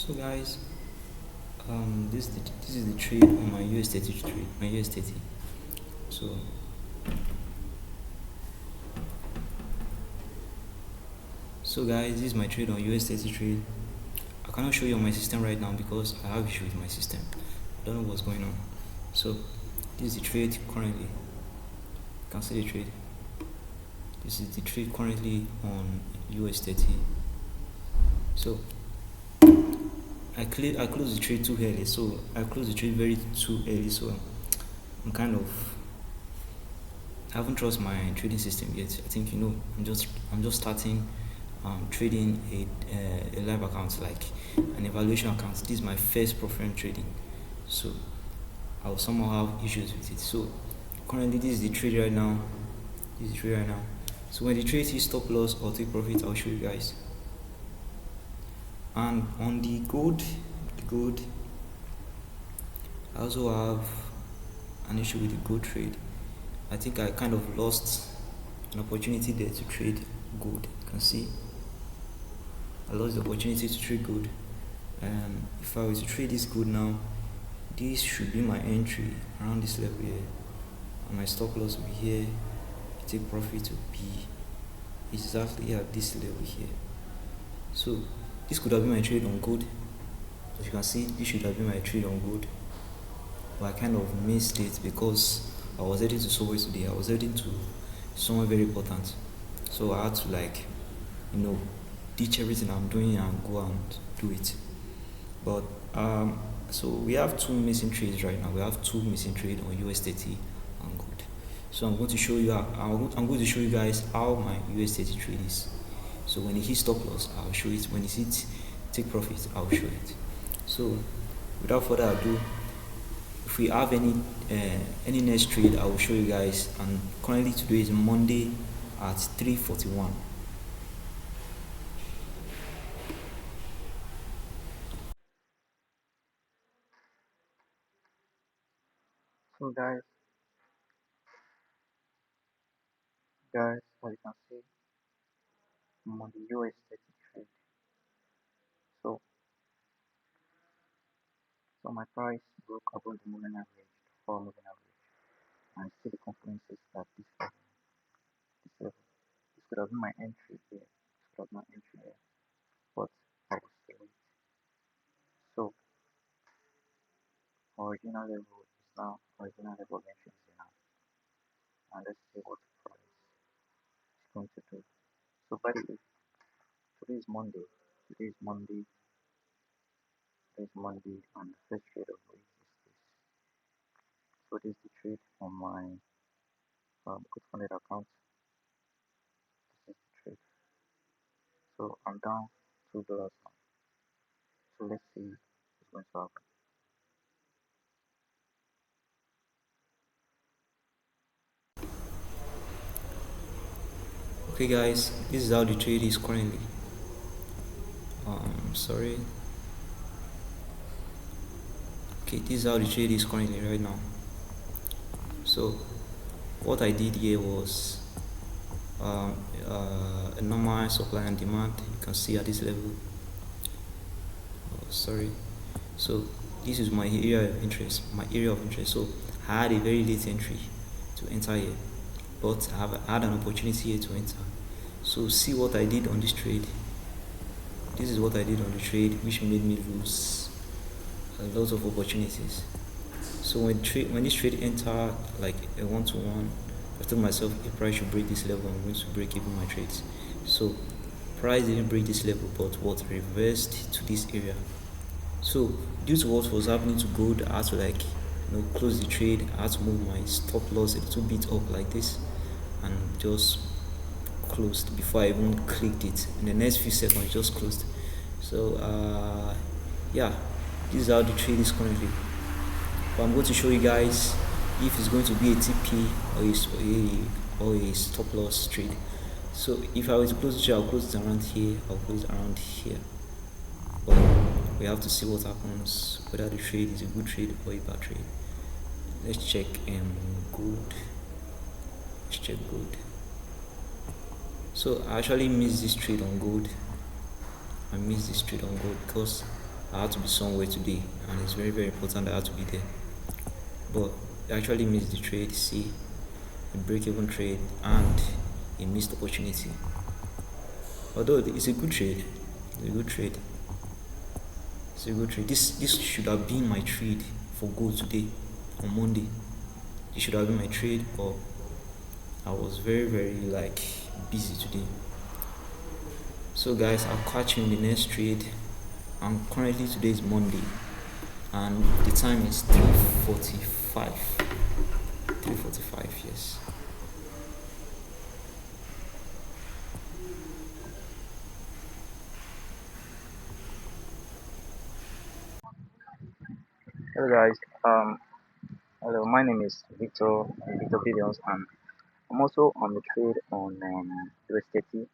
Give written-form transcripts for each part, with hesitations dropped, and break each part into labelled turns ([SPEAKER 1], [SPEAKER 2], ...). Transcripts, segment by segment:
[SPEAKER 1] So guys, this is the trade on my US30 trade, my US30. So guys, this is my trade on US30 trade. I cannot show you on my system right now because I have issue with my system. I don't know what's going on. So this is the trade currently. You can see the trade. This is the trade currently on US30. So I closed the trade too early. So I closed the trade very too early. So I'm kind of I haven't trust my trading system yet. I think I'm just starting trading a live account, like an evaluation account. This is my first professional trading, so I will somehow have issues with it. So currently this is the trade right now. So when the trade is stop loss or take profit, I'll show you guys. And on the gold, I also have an issue with the gold trade. I think I kind of lost an opportunity there to trade gold. You can see I lost the opportunity to trade gold. If I were to trade this gold now, this should be my entry around this level here, and my stop loss will be here. Take profit will be exactly at this level here. So this could have been my trade on gold. As you can see, this should have been my trade on gold, but I kind of missed it because I was heading to somewhere today. I was heading to somewhere very important, so I had to ditch everything I'm doing and go and do it. But so we have two missing trades right now. We have two missing trades on US30 and gold. So I'm going to show you. I'm going to show you guys how my US30 trade is. So when it hits stop loss, I'll show it. When it hits take profit, I'll show it. So without further ado, if we have any next trade, I will show you guys. And currently today is Monday at 3:41.
[SPEAKER 2] So guys, as you can see, I'm on the US30 trade. So, so my price broke above the moving average, the 4 moving average, and still the confluence is at this level. This could have been my entry here. This could have been my entry here, but I was still late. So, original level is now original level of entry is now, and let's see what the price is going to do. So, by the way, today is Monday. Today is Monday. Today is Monday, and the first trade of the week is this. So this is the trade on my good funded account. This is the trade. So I'm down $2 now. So let's see what's going to happen.
[SPEAKER 1] Okay guys, this is how the trade is currently. Sorry. Okay, this is how the trade is currently right now. So what I did here was a normal supply and demand. You can see at this level. Sorry. So this is my area of interest. So I had a very late entry to enter here, but I had an opportunity here to enter. So see what I did on this trade. This is what I did on the trade, which made me lose a lot of opportunities. So when this trade entered like a 1-to-1, I told myself if price should break this level, I'm going to break even my trades. So price didn't break this level, but what reversed to this area. So due to what was happening to gold, I had to close the trade. I had to move my stop loss a little bit up like this, and just closed before I even clicked it. In the next few seconds, just closed. So yeah, this is how the trade is currently. But I'm going to show you guys if it's going to be a TP or a stop loss trade. So if I were to close the trade, I'll close it around here. I'll close it around here. But we have to see what happens, whether the trade is a good trade or a bad trade. Let's check gold. Let's check gold. So I actually missed this trade on gold. I missed this trade on gold because I had to be somewhere today, and it's very, very important that I had to be there. But I actually missed the trade, see, a break-even trade, and a missed opportunity. Although it's a good trade, it's a good trade, it's a good trade. This should have been my trade for gold today, on Monday. It should have been my trade, but I was very, very like busy today. So guys, I'll catch you in the next trade. And currently today is Monday, and the time is 3:45. 3:45, yes.
[SPEAKER 2] Hello guys. Hello. My name is Victor Billions, and I'm also on the trade on USDT.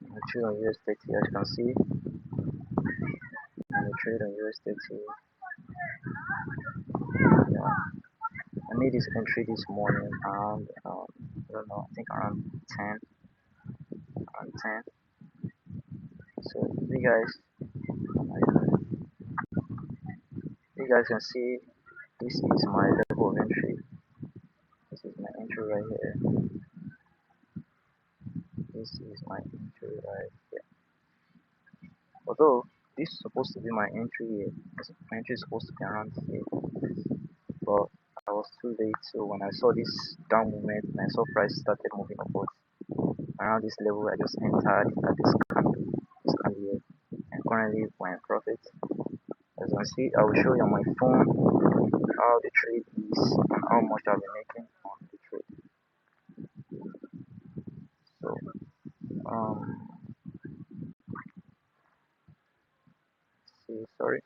[SPEAKER 2] I trade on USDT, as you can see. On the trade on USDT. Yeah, I made this entry this morning around I don't know, I think around 10, around 10. So you guys can see this is my level of entry. This is my entry right here. This is my entry right here. Although this is supposed to be my entry here, my entry is supposed to be around here, but I was too late. So when I saw this down movement and I saw price started moving upwards around this level, I just entered at this candle here, and currently we're in profit. As you can see, I will show you on my phone how the trade is and how much I've been making on the trade. So um, see, sorry.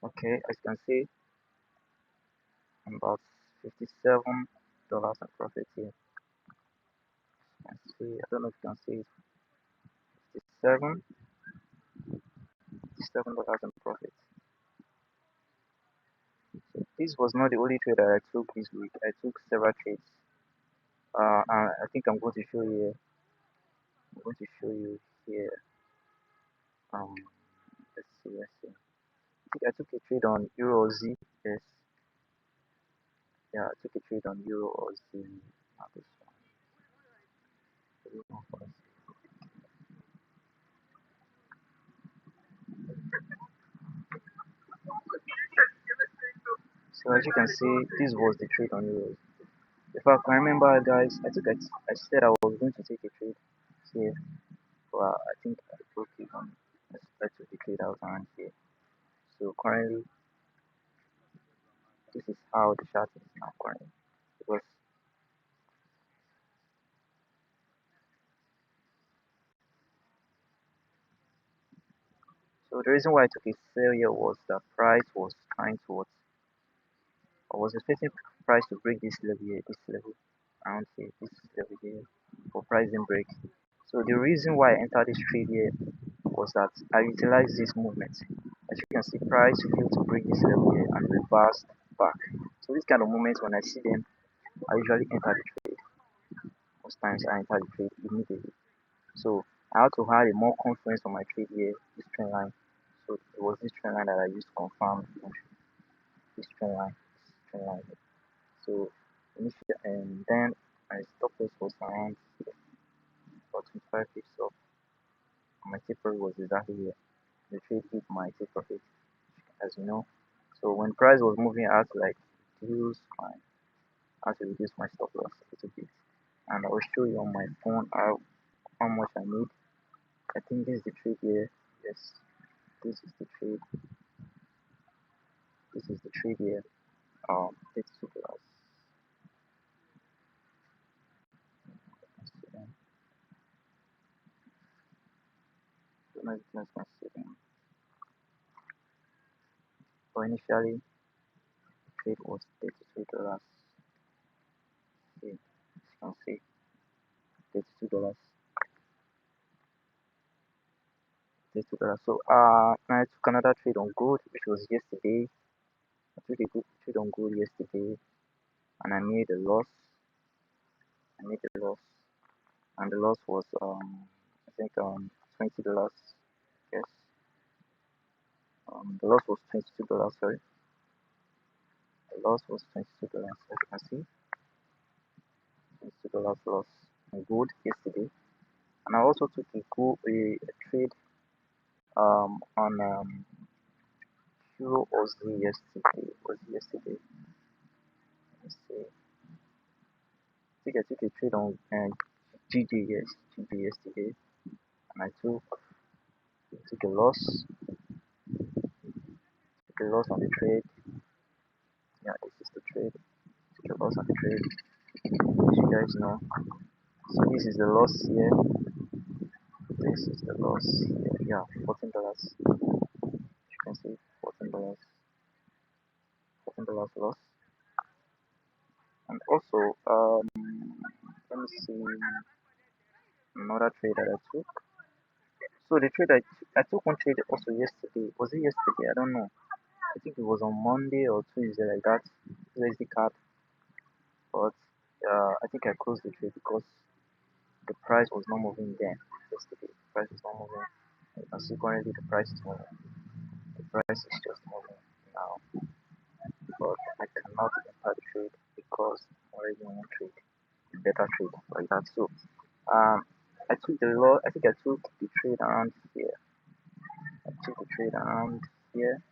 [SPEAKER 2] Okay, as you can see, I'm about $57 in profit here. You can see, I don't know if you can see it, 57, $57 in profit. So this was not the only trade that I took this week. I took several trades. And I think I'm going to show you. I'm going to show you here. Um, let's see. I think I took a trade on Euro Z. Yes, yeah, I took a trade on Euro or Z. Not this one. So as you can see, this was the trade on Euro. If I can remember, guys, I said I was going to take a trade here, but I think I broke it on. I took the trade out around here. So currently, this is how the chart is now currently. Because so the reason why I took a sell here was that price was trying to I was expecting price to break this level around here, this level here, for pricing break. So the reason why I entered this trade here was that I utilized this movement. As you can see, price failed to break this level here and reversed back. So this kind of moments, when I see them, I usually enter the trade. Most times I enter the trade immediately. So I had to have a more confidence on my trade here, this trend line. So it was this trend line that I used to confirm the entry. This trend line, this trend line. So initially, and then my stop loss was around about 25 pips off. My take profit was exactly here. The trade hit my take profit, as you know. So when price was moving, I had to like reduce my, I had to reduce my stop loss a little bit. And I will show you on my phone how much I need. I think this is the trade here. Yes, this is the trade. This is the trade here. $32. Don't know if you guys can see them. But initially, the trade was $32. Okay, as you can see, $32. $32. So I took another trade on gold, which was yesterday. I took a good trade on gold yesterday, and I made a loss. I made a loss. and the loss was I think $20. Yes, the loss was $22. Sorry, the loss was $22. As you can see, $22 loss on gold yesterday, and I also took a trade on Euro Aussie yesterday. Was it yesterday? Let's see. I think I took a trade on GG, yes, GG yesterday, and I took a loss, on the trade. Yeah, this is the trade. Took a loss on the trade, as you guys know. So this is the loss here. This is the loss here. Yeah, $14. You can see $14 loss. And also, let me see another trade that I took. So the trade I took one trade also yesterday. Was it yesterday? I don't know. I think it was on Monday or Tuesday like that. USD card, but I think I closed the trade because the price was not moving then. Yesterday, the price was not moving. You can see currently the price is moving. The price is just moving now, but I cannot enter the trade because I'm already in a trade, a better trade like that. So I took the low. I think I took the trade around here. I took the trade around here.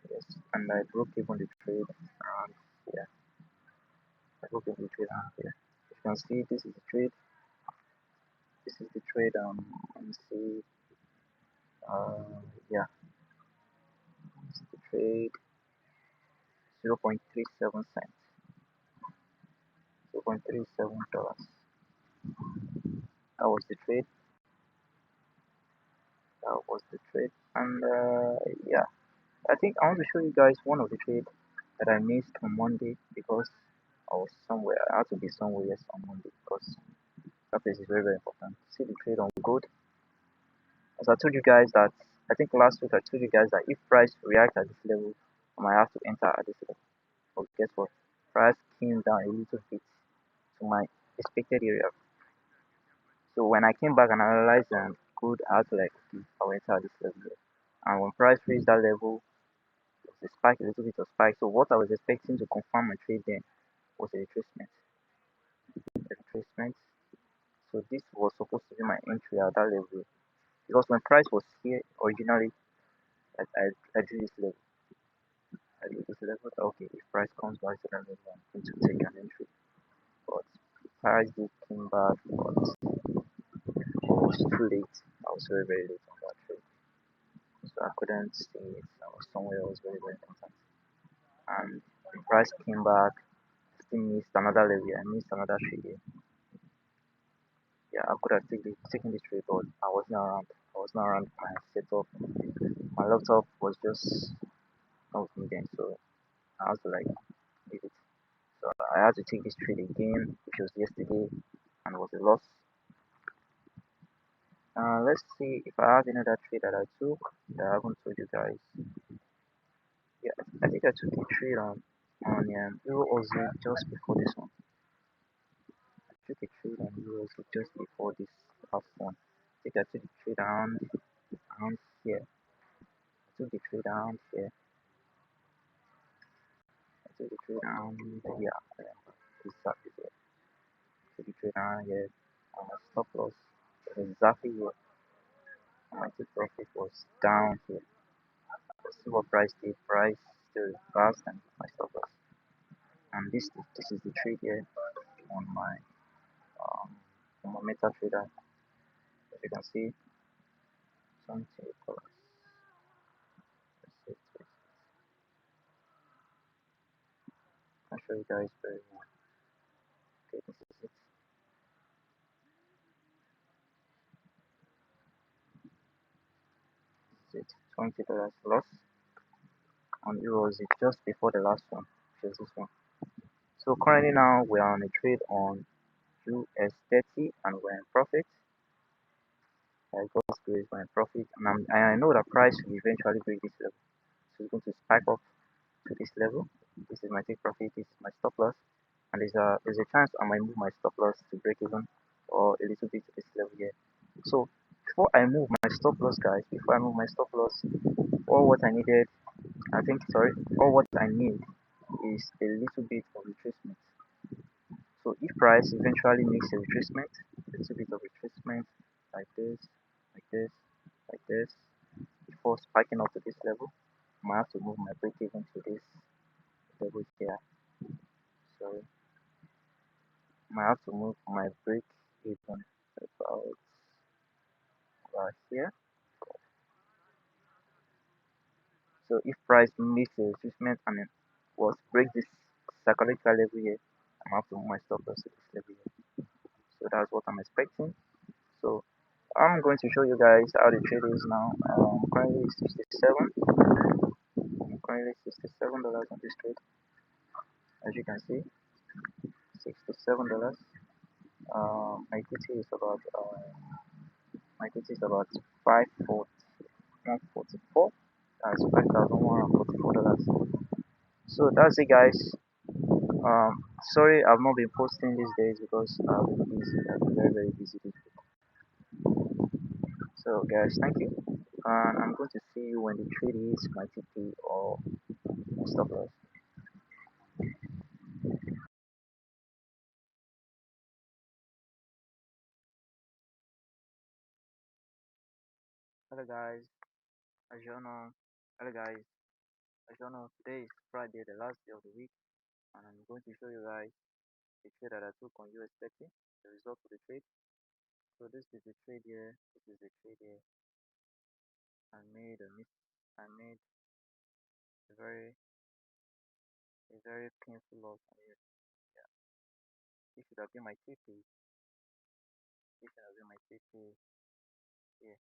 [SPEAKER 2] Yes, and I broke even the trade around here. I broke even the trade around here. You can see this is the trade. This is the trade. Let me see. Yeah, this is the trade. 0.37 cents. $0.37. That was the trade. That was the trade. And yeah, I think I want to show you guys one of the trade that I missed on Monday because I was somewhere. I had to be somewhere yes on Monday because that place is very very important. See the trade on gold. As I told you guys that I think last week I told you guys that if price reacts at this level, I might have to enter at this level. But guess what? Price came down a little bit to my expected area. So when I came back and analyzed gold, I had to like okay, I'll enter at this level here. And when price reached that level, it was a spike, a little bit of spike. So what I was expecting to confirm my trade then was a retracement. A retracement. So this was supposed to be my entry at that level. Because when price was here originally, I drew this level. I drew this level. Okay, if price comes back to that level, I'm going to take an entry. But price did came back, but it was too late. I was very, very late on that trade. So I couldn't see it. I was somewhere else very, very important. And the price came back, still missed another level. I missed another trade here. Yeah, I could have taken this trade, but I was not around. I was not around my setup. My laptop was just not with me then, so I had to like leave it. So I had to take this trade again, which was yesterday, and was a loss. Let's see if I have another trade that I took that I haven't told you guys. Yeah, I think I took a trade on Euro Aussie just before this one. I took a trade on Euro Aussie just before this last one. I think I took a trade around here. I took the trade around here. I took the trade around here. Exactly here. I took the trade around here. And my stop loss was exactly here. And my take profit was down here. Let's see what price did. Price still fast and my stop loss. And this is the trade here on my um on my meta trader. As you can see, $20. Let's see. I'll show you guys very well. Okay, this is it. This is it. $20 loss on euros. It's just before the last one, which is this one. So currently now we are on a trade on US30 and we're in profit. I God's grace we're in profit, and I know that price will eventually break this level. So it's going to spike up to this level. This is my take profit. This is my stop loss, and there's a chance I might move my stop loss to break even or a little bit to this level here. So before I move my stop loss, guys, before I move my stop loss, all what I needed, I think, sorry, all what I need is a little bit of retracement. So if price eventually makes a retracement, a little bit of retracement like this, like this, like this, before spiking up to this level, I might have to move my break even to this level here. Sorry, I might have to move my break even about here. So if price makes a retracement and it was break this psychological level here, I'm have to move my stop loss to this level here. So that's what I'm expecting. So I'm going to show you guys how the trade is now. Currently 67. Currently $67 on this trade. As you can see, $67. My equity is about my equity is about 54144. That's $5,144. So that's it, guys. Sorry I've not been posting these days because I've been busy. I've been very busy this week. So guys, thank you. And I'm going to see you when the trade is my TP or stop loss. Hello guys, as you all know, hello guys, as you all know, today is Friday, the last day of the week, and I'm going to show you guys the trade that I took on US30, the result of the trade. So this is the trade here, this is the trade here. I made a miss, I made a very painful loss on here. Yeah, this should have been my TP, this should have been my TP here.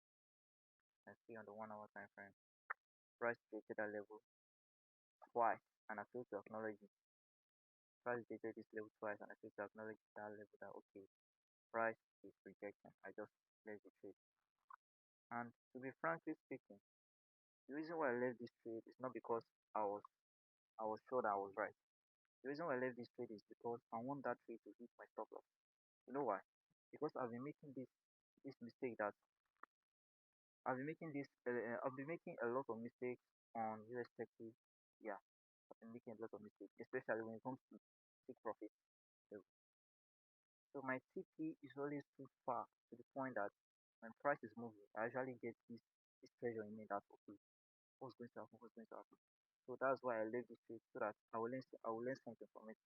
[SPEAKER 2] You can see on the 1 hour time frame, price created that level twice, and I failed to acknowledge it. Price created this level twice, and I failed to acknowledge that level that okay, price is rejection. I just left the trade. And to be frankly speaking, the reason why I left this trade is not because I was I was sure that I was right. The reason why I left this trade is because I want that trade to hit my stop loss. You know why? Because I've been making this mistake that I've been making a lot of mistakes on US30. Yeah, I've been making a lot of mistakes, especially when it comes to take profit. So my TP is always too far to the point that when price is moving, I actually get this pressure in me that okay, what's going to happen, what's going to happen. So that's why I left this trade so that I will learn something from it.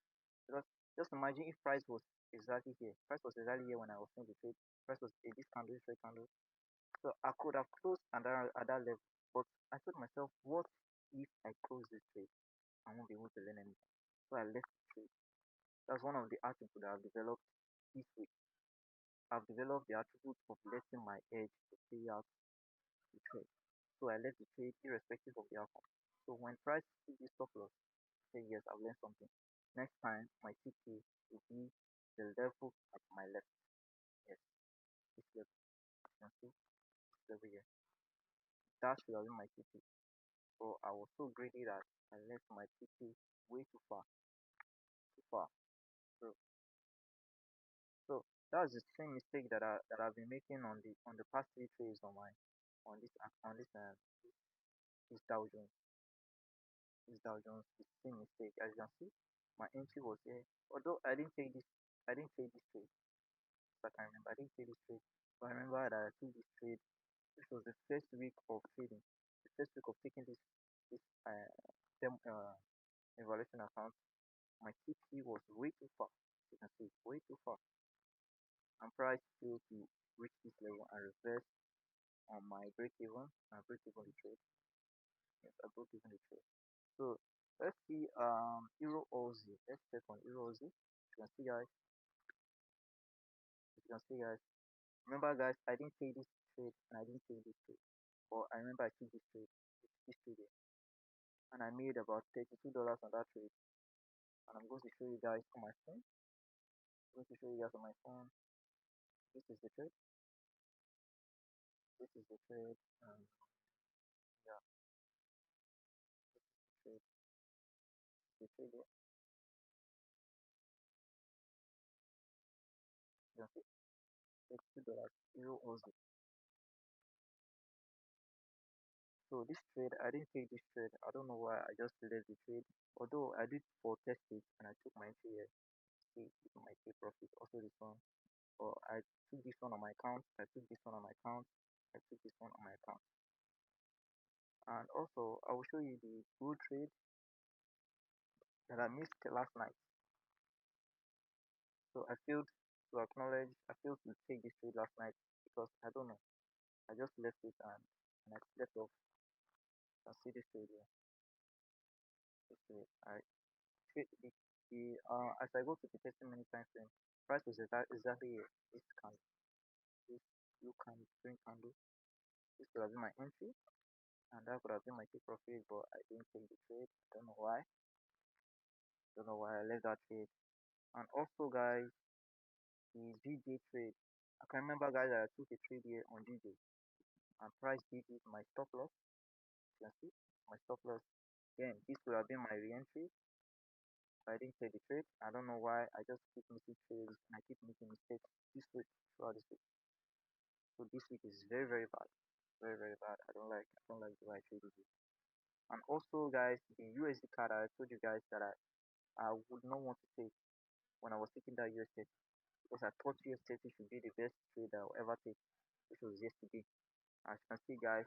[SPEAKER 2] Because just imagine if price was exactly here. Price was exactly here when I was doing the trade. Price was a this candle, this red candle. So I could have closed at that level. But I told myself, what if I close this trade? I won't be able to learn anything. So I left the trade. That's one of the attributes that I've developed this week. I've developed the attribute of letting my edge to play out the trade. So I left the trade irrespective of the outcome. So when price hit this stop loss, say yes, I've learned something. Next time my TK will be the level at my left. Yes, this level. You can see this level here. That should have been my TK. So I was so greedy that I left my TK way too far. Too far. So so that's the same mistake that I've been making on the past three trades on my on this this Dow Jones. This Dow Jones is the same mistake. As you can see, my entry was here. Although I didn't take this trade. But I remember I didn't take this trade. But I remember that I took this trade. This was the first week of trading. The first week of taking this evaluation account. My TP was way too far. You can see way too far. And price failed to reach this level and reverse on my break even. I break even the trade. Yes, I broke even the trade. So let's see Euro Aussie. Let's check on Euro Aussie. You can see guys. You can see guys. Remember guys, I didn't take this trade and I didn't take this trade. But I remember I took this trade here. And I made about $32 on that trade. And I'm going to show you guys on my phone. I'm going to show you guys on my phone. This is the trade. This is the trade. Yeah, trade. The trade here. You can see. $32 euro also. So this trade, I didn't take this trade. I don't know why. I just left the trade. Although I did for test it and I took my entry here. See, it might take profit. Also this one. But I took this one on my account. I took this one on my account. I took this one on my account. And also, I will show you the good trade that I missed last night. So I failed to acknowledge. I failed to take this trade last night because I don't know. I just left it and I slept off. You can see this trade here. This trade. I trade as I go to the testimony time frame, price was exactly here. This candle, this blue candle, green candle. This could have been my entry, and that could have been my take profit, but I didn't take the trade. I don't know why. Don't know why I left that trade. And also, guys, the DJ trade. I can remember, guys, that I took a trade here on DJ, and price did hit my stop loss. You can see my stop loss. Then this could have been my re-entry. I didn't take the trade. I don't know why. I just keep missing trades and I keep making mistakes this week throughout this week. So this week is very very bad, very very bad. I don't like the way I trade this week. And also, guys, the USD card I told you guys that I would not want to take when I was taking that USD because I thought USD should be the best trade I'll ever take, which was yesterday. As you can see, guys,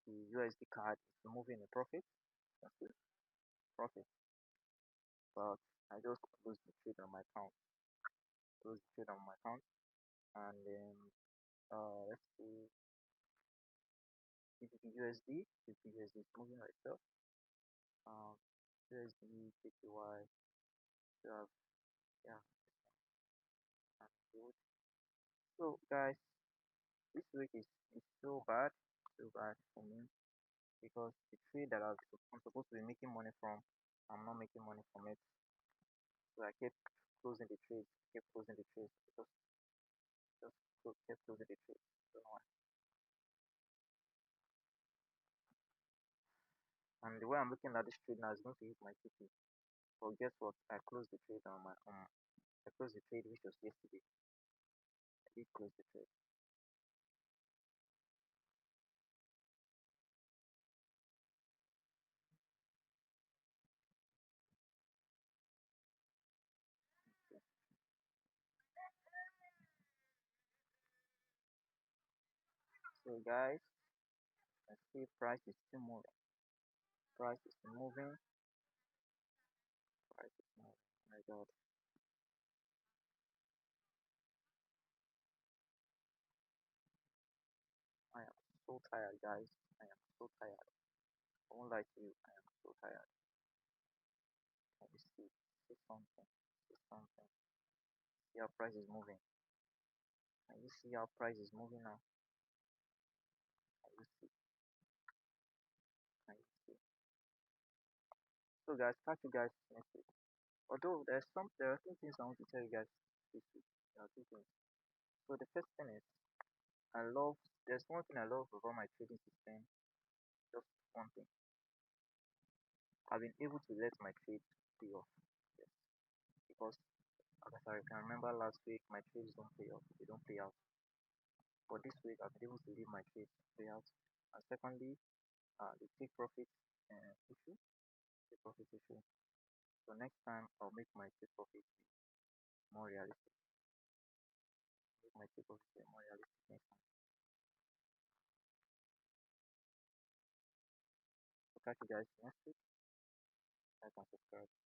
[SPEAKER 2] the USD card is moving a profit. You can see profit, but I just closed the trade on my account. Closed the trade on my account, and then let's see, USD. The USD is moving right itself. Um, USD, JPY, you have, yeah, and good. So, guys, this week is so bad for me because the trade that I'm supposed to be making money from, I'm not making money from it. So I kept closing the trades, kept closing the trades because just kept closing the trades. Don't know why. And the way I'm looking at this trade now is going to hit my TP. But guess what? I closed the trade on my I closed the trade which was yesterday. I did close the trade. So guys, I see price is still moving. Price is moving. Price is moving. My God, I am so tired, guys. I am so tired. I won't lie to you. I am so tired. Can you see something? See something? See how price is moving. Can you see how price is moving now? Can you see? Can you see? So guys, catch you guys next week. Although there are two things I want to tell you guys this week. There are two things. So the first thing is there's one thing I love about my trading system. Just one thing. I've been able to let my trades pay off. Yes. Because as I can remember last week my trades don't pay off. They don't pay out. But this week I've been able to leave my trades pay out. And secondly, the take profit issue. Take profit issue. So next time I'll make my take profit be more realistic. Make my take profit be more realistic next time. So catch you guys next week. Like and subscribe.